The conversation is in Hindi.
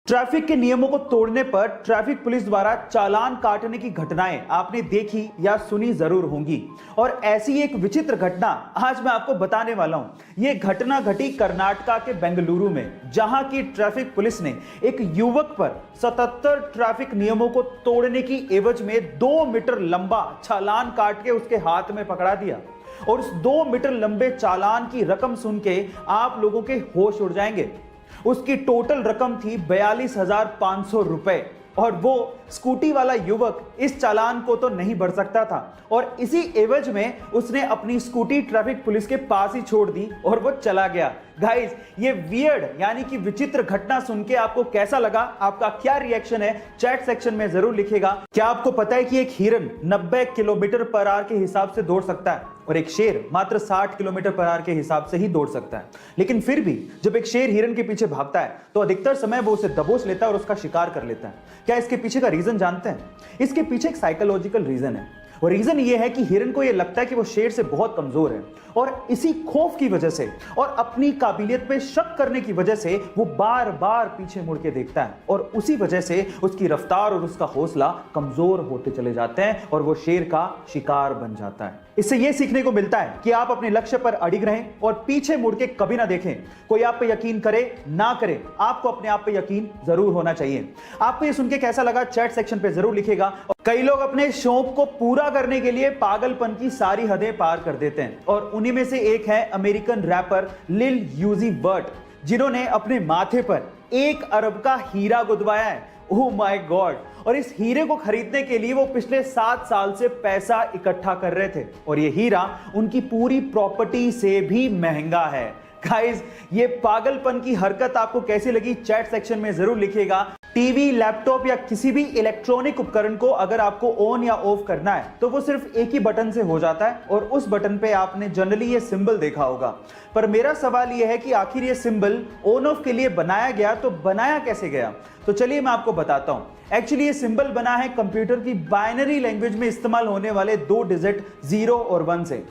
ट्रैफिक के नियमों को तोड़ने पर ट्रैफिक पुलिस द्वारा चालान काटने की घटनाएं आपने देखी या सुनी जरूर होंगी। और ऐसी एक विचित्र घटना आज मैं आपको बताने वाला हूं। यह घटना घटी कर्नाटका के बेंगलुरु में, जहां की ट्रैफिक पुलिस ने एक युवक पर 77 ट्रैफिक नियमों को तोड़ने की एवज में 2 मीटर लंबा चालान काट के उसके हाथ में पकड़ा दिया। और उस 2 मीटर लंबे चालान की रकम सुन के आप लोगों के होश उड़ जाएंगे। उसकी टोटल रकम थी 42,500 रुपए। और वो स्कूटी वाला युवक इस चालान को तो नहीं भर सकता था, और इसी एवज में उसने अपनी स्कूटी ट्रैफिक पुलिस के पास ही छोड़ दी और वो चला गया। गाइस, ये वियर्ड यानी कि विचित्र घटना सुन के आपको कैसा लगा? आपका क्या रिएक्शन है? चैट सेक्शन में जरूर लिखिएगा। क्या आपको पता है कि एक हिरन 90 किलोमीटर पर आवर के हिसाब से दौड़ सकता है और एक शेर मात्र 60 किलोमीटर पर आवर के हिसाब से ही दौड़ सकता है? लेकिन फिर भी जब एक शेर हिरन के पीछे भागता है तो अधिकतर समय वो उसे दबोच लेता है और उसका शिकार कर लेता है। क्या इसके पीछे का रीजन जानते हैं? इसके पीछे एक साइकोलॉजिकल रीजन है, और रीजन ये है कि हिरन को ये लगता है कि वो शेर से बहुत कमजोर है, और इसी खौफ की वजह से और अपनी काबिलियत पे शक करने की वजह से वो बार बार पीछे मुड़ के देखता है, और उसी वजह से उसकी रफ्तार और उसका हौसला कमजोर होते चले जाते हैं और वो शेर का शिकार बन जाता है। इससे ये सीखने को मिलता है कि आप अपने लक्ष्य पर अडिग रहें और पीछे मुड़ के कभी ना देखें। कोई आप पे यकीन करे ना करे, आपको अपने आप पे यकीन जरूर होना चाहिए। आपको ये सुन के कैसा लगा? चैट सेक्शन पे जरूर लिखिएगा। कई लोग अपने शौक को पूरा करने के लिए पागलपन की सारी हदें पार कर देते हैं, और उन्हीं में से एक है अमेरिकन रैपर लिल यूजी वर्ट, जिन्होंने अपने माथे पर 1 अरब का हीरा गुदवाया है। Oh my God! और इस हीरे को खरीदने के लिए वो पिछले 7 साल से पैसा इकट्ठा कर रहे थे, और ये हीरा उनकी पूरी प्रॉपर्टी से भी महंगा है। गाइस, ये पागलपन की हरकत आपको कैसी लगी? चैट सेक्शन में जरूर लिखिएगा। टीवी, लैपटॉप या किसी भी इलेक्ट्रॉनिक उपकरण को अगर आपको ऑन या ऑफ करना है तो वो सिर्फ एक ही बटन से हो जाता है, और उस बटन पे आपने जनरली ये सिंबल देखा होगा। पर मेरा सवाल ये है कि आखिर ये सिंबल ऑन ऑफ के लिए बनाया गया तो बनाया कैसे गया? तो चलिए मैं आपको बताता हूं। एक्चुअली ये सिंबल बना है कंप्यूटर की बाइनरी लैंग्वेज में इस्तेमाल होने वाले 2 डिजिट 0 और 1 से।